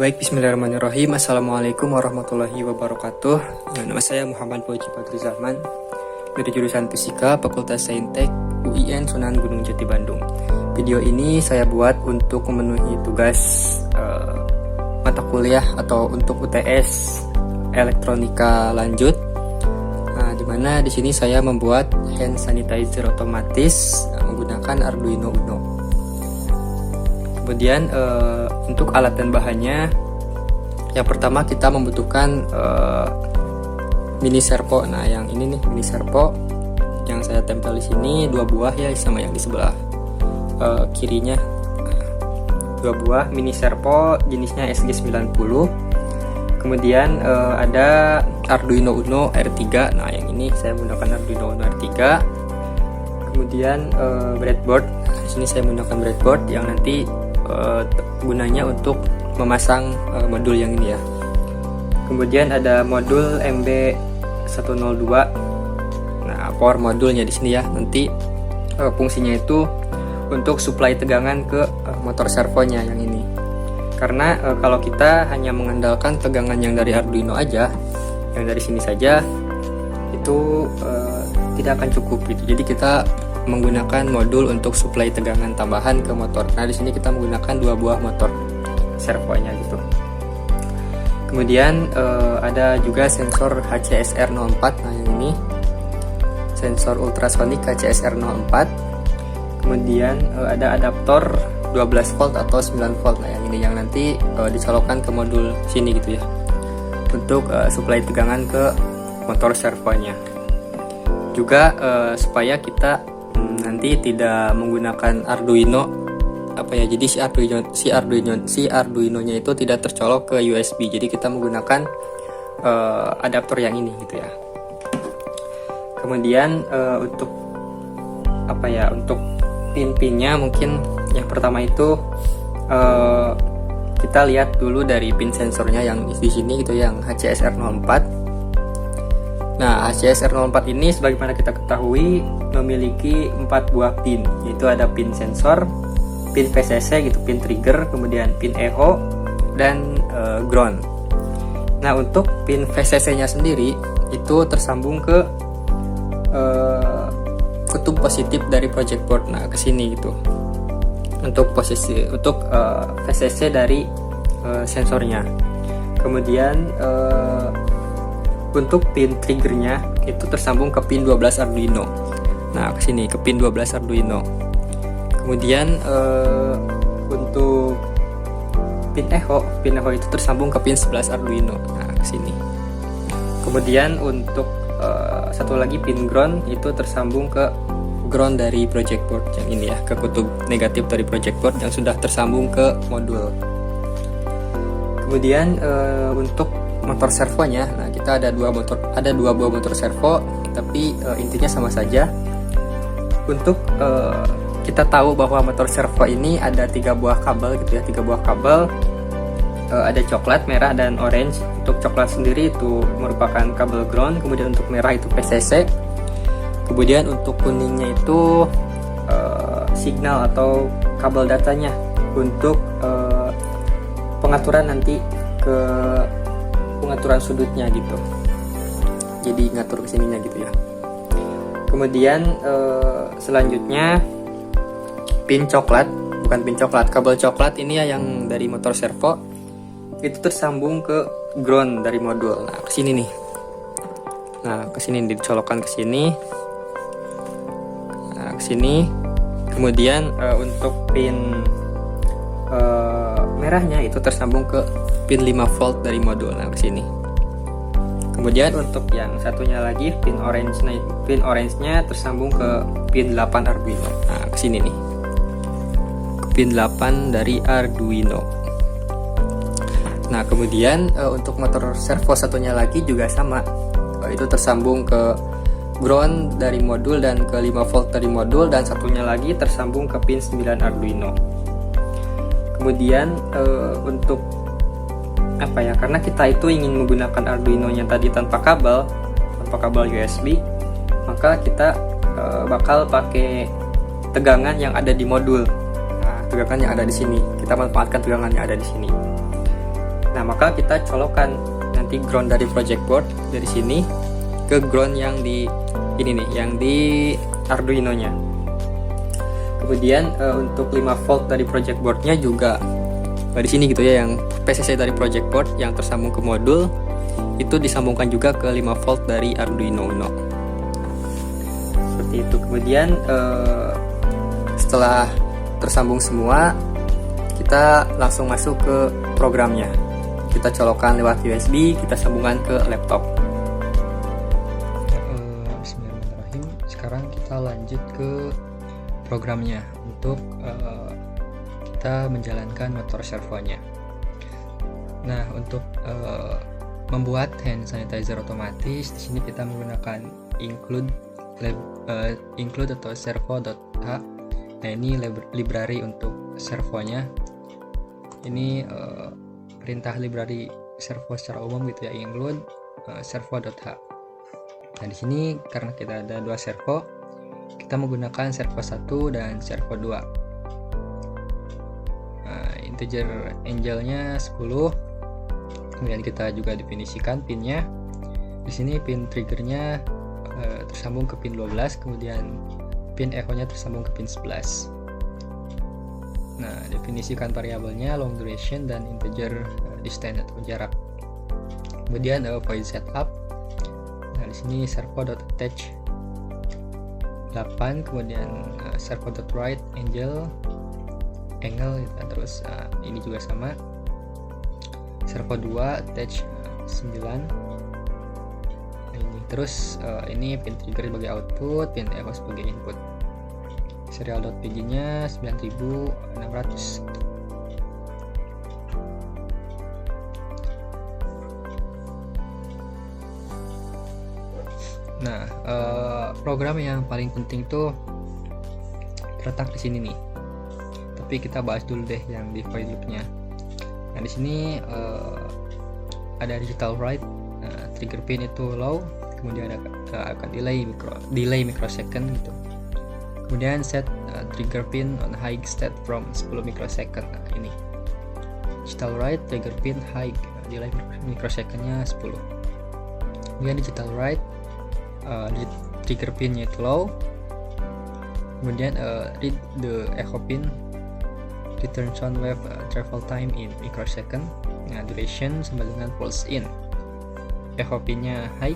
Baik, bismillahirrahmanirrahim. Assalamualaikum warahmatullahi wabarakatuh. Nama saya Muhammad Fauzi Badri Zaman dari jurusan Fisika, Fakultas Saintek, UIN Sunan Gunung Jati, Bandung. Video ini saya buat untuk memenuhi tugas mata kuliah atau untuk UTS elektronika lanjut. Dimana di sini saya membuat hand sanitizer otomatis menggunakan Arduino Uno. Kemudian untuk alat dan bahannya, yang pertama kita membutuhkan mini servo. Nah, yang ini nih mini servo yang saya tempel di sini 2 buah ya, sama yang di sebelah kirinya 2 buah mini servo jenisnya SG90. Kemudian ada Arduino Uno R3. Nah, yang ini saya menggunakan Arduino Uno R3. Kemudian breadboard. Di sini saya menggunakan breadboard yang nanti gunanya untuk memasang modul yang ini ya. Kemudian ada modul MB102. Nah, power modulnya di sini ya. Nanti fungsinya itu untuk suplai tegangan ke motor servonya yang ini. Karena kalau kita hanya mengandalkan tegangan yang dari Arduino aja, yang dari sini saja, itu tidak akan cukup gitu. Jadi kita menggunakan modul untuk suplai tegangan tambahan ke motor. Nah, di sini kita menggunakan 2 buah motor servonya gitu. Kemudian ada juga sensor HCSR04. Nah, yang ini sensor ultrasonik HCSR04. Kemudian ada adaptor 12 volt atau 9 volt. Nah, yang ini yang nanti dicolokkan ke modul sini gitu ya, untuk suplai tegangan ke motor servonya. Juga supaya kita nanti tidak menggunakan Arduino jadi si Arduino-nya itu tidak tercolok ke USB. Jadi kita menggunakan adaptor yang ini gitu ya. Kemudian untuk untuk pin-pinnya, mungkin yang pertama itu kita lihat dulu dari pin sensornya yang di sini gitu, yang HCSR04. Nah, HCSR04 ini sebagaimana kita ketahui memiliki 4 buah pin, yaitu ada pin sensor, pin VCC gitu, pin trigger, kemudian pin echo, dan ground. Nah, untuk pin VCC nya sendiri itu tersambung ke kutub positif dari project board. Nah, ke sini gitu. Untuk VCC dari sensornya. Kemudian untuk pin triggernya itu tersambung ke pin 12 Arduino. Nah, ke sini ke pin 12 Arduino. Kemudian untuk pin echo itu tersambung ke pin 11 Arduino. Nah, ke sini. Kemudian untuk satu lagi pin ground itu tersambung ke ground dari project board yang ini ya, ke kutub negatif dari project board yang sudah tersambung ke modul. Kemudian untuk motor servonya, nah kita ada 2 buah motor servo, tapi intinya sama saja. Untuk kita tahu bahwa motor servo ini ada 3 buah kabel gitu ya, 3 buah kabel. Ada coklat, merah, dan orange. Untuk coklat sendiri itu merupakan kabel ground, kemudian untuk merah itu VCC, kemudian untuk kuningnya itu signal atau kabel datanya untuk pengaturan nanti ke pengaturan sudutnya gitu. Jadi ngatur kesininya gitu ya. Kemudian selanjutnya pin coklat, bukan pin coklat, kabel coklat ini ya yang dari motor servo itu tersambung ke ground dari modul. Nah, ke sini nih. Nah, ke sini dicolokkan ke sini. Nah, ke sini. Kemudian untuk pin merahnya itu tersambung ke pin 5 volt dari modul. Nah, ke sini. Kemudian untuk yang satunya lagi pin orange-nya tersambung ke pin 8 Arduino. Nah, ke sini nih. Ke pin 8 dari Arduino. Nah, kemudian untuk motor servo satunya lagi juga sama. Itu tersambung ke ground dari modul dan ke 5 volt dari modul, dan satunya lagi tersambung ke pin 9 Arduino. Kemudian untuk karena kita itu ingin menggunakan Arduino-nya tadi tanpa kabel USB, maka kita bakal pakai tegangan yang ada di modul. Nah, tegangan yang ada di sini, kita manfaatkan tegangan yang ada di sini. Nah, maka kita colokkan nanti ground dari project board dari sini ke ground yang di ini nih, yang di Arduino-nya. Kemudian untuk 5 volt dari project board-nya juga di sini gitu ya, yang PCC dari project board yang tersambung ke modul itu disambungkan juga ke 5 volt dari Arduino Uno. Seperti itu. Kemudian setelah tersambung semua, kita langsung masuk ke programnya. Kita colokkan lewat USB, kita sambungkan ke laptop. Bismillahirrahmanirrahim. Sekarang kita lanjut ke programnya untuk kita menjalankan motor servonya. Nah, untuk membuat hand sanitizer otomatis, di sini kita menggunakan include atau servo.h. Nah, ini library untuk servonya. Ini perintah library servo secara umum gitu ya, include servo.h. Nah, di sini karena kita ada 2 servo, kita menggunakan servo 1 dan servo 2. Nah, integer angelnya 10. Kemudian kita juga definisikan pinnya. Di sini pin triggernya tersambung ke pin 12, kemudian pin echo-nya tersambung ke pin 11. Nah, definisikan variabelnya long duration dan integer distance atau jarak. Kemudian void setup. Nah, di sini servo.attach 8, kemudian servo.write angle gitu. Terus ini juga sama. Servo 2 attach 9. Nah, ini terus ini pin trigger sebagai output, pin echo sebagai input. Serial.pg nya 9600. Nah, program yang paling penting tuh terletak di sini nih. Tapi kita bahas dulu deh yang di void loop-nya. Nah, di sini ada digital write, trigger pin itu low, kemudian akan delay microsecond gitu. Kemudian set trigger pin on high state from 10 microsecond. Nah, ini digital write trigger pin high, delay microsecondnya 10. Kemudian digital write trigger pinnya itu low. Kemudian read the echo pin, return sound wave travel time in microsecond. Nah, duration sama dengan pulse in. Echo pinnya high.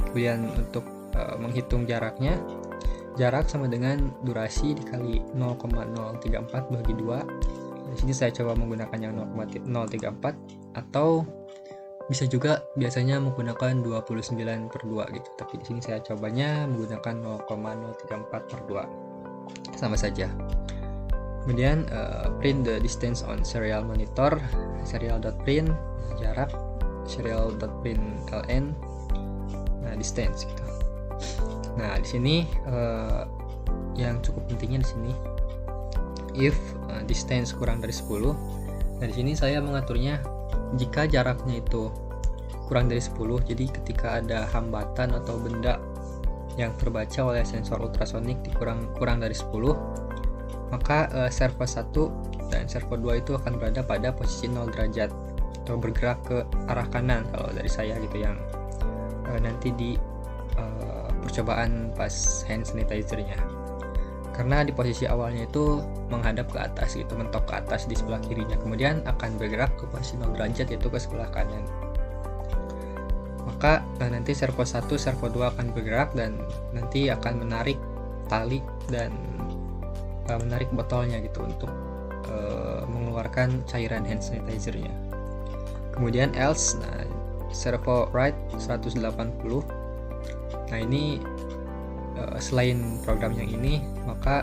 Kemudian untuk menghitung jaraknya, jarak sama dengan durasi dikali 0,034 bagi 2. Di sini saya coba menggunakan yang 0,034, atau bisa juga biasanya menggunakan 29/2 gitu. Tapi di sini saya cobanya menggunakan 0,034/2. Sama saja. Kemudian print the distance on serial monitor, serial.print jarak, serial.print ln, nah distance gitu. Nah, di sini yang cukup pentingnya di sini if distance kurang dari 10. Nah, di sini saya mengaturnya jika jaraknya itu kurang dari 10. Jadi ketika ada hambatan atau benda yang terbaca oleh sensor ultrasonik kurang dari 10, maka servo 1 dan servo 2 itu akan berada pada posisi 0 derajat atau bergerak ke arah kanan kalau dari saya gitu, yang nanti di percobaan pas hand sanitizer-nya. Karena di posisi awalnya itu menghadap ke atas gitu, mentok ke atas di sebelah kirinya, kemudian akan bergerak ke posisi 0 derajat yaitu ke sebelah kanan. Maka nanti servo 1, servo 2 akan bergerak dan nanti akan menarik tali dan menarik botolnya gitu untuk mengeluarkan cairan hand sanitizer-nya. Kemudian else, nah, servo right 180. Nah, ini selain program yang ini, maka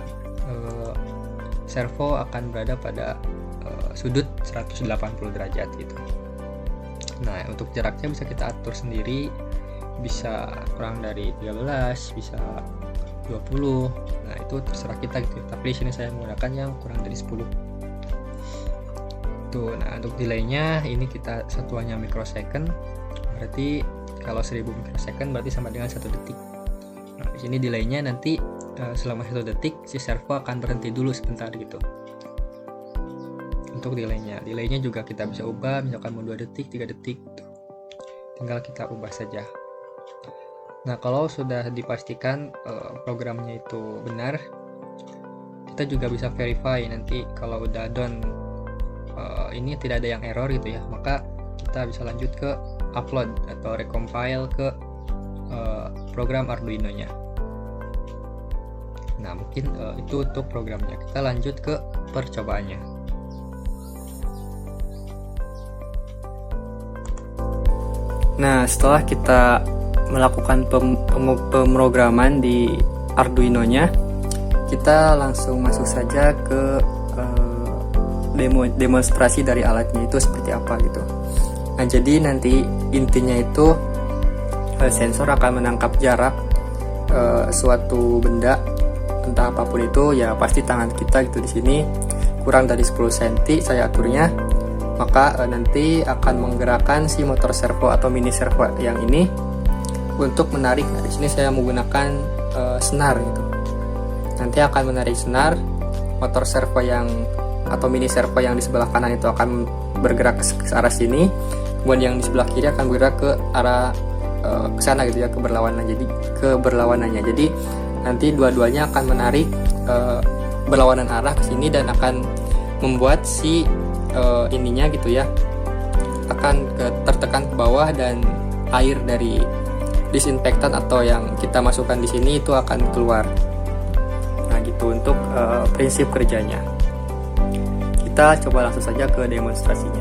servo akan berada pada sudut 180 derajat gitu. Nah, untuk jaraknya bisa kita atur sendiri, bisa kurang dari 13, bisa 20. Nah, itu terserah kita gitu. Tapi di sini saya menggunakan yang kurang dari 10. Tuh, nah untuk delaynya ini kita satuannya microsecond. Berarti kalau 1000 microsecond berarti sama dengan 1 detik. Nah, di sini delaynya nanti selama 1 detik si servo akan berhenti dulu sebentar gitu. untuk delaynya juga kita bisa ubah, misalkan mau 2 detik 3 detik gitu. Tinggal kita ubah saja. Nah, kalau sudah dipastikan programnya itu benar, kita juga bisa verify nanti kalau udah done ini tidak ada yang error gitu ya, maka kita bisa lanjut ke upload atau recompile ke program Arduino-nya. Nah, mungkin itu untuk programnya. Kita lanjut ke percobaannya. Nah, setelah kita melakukan pemrograman di Arduino-nya, kita langsung masuk saja ke demonstrasi dari alatnya itu seperti apa gitu. Nah, jadi nanti intinya itu sensor akan menangkap jarak suatu benda, entah apapun itu, ya pasti tangan kita gitu di sini kurang dari 10 cm saya aturnya, maka nanti akan menggerakkan si motor servo atau mini servo yang ini untuk menarik. Nah, di sini saya menggunakan senar gitu. Nanti akan menarik senar, motor servo yang atau mini servo yang di sebelah kanan itu akan bergerak ke arah sini, kemudian yang di sebelah kiri akan bergerak ke arah ke sana gitu ya, keberlawanannya. Jadi nanti dua-duanya akan menarik berlawanan arah ke sini dan akan membuat si ininya gitu ya akan tertekan ke bawah, dan air dari disinfektan atau yang kita masukkan di sini itu akan keluar. Nah, gitu untuk prinsip kerjanya. Kita coba langsung saja ke demonstrasinya.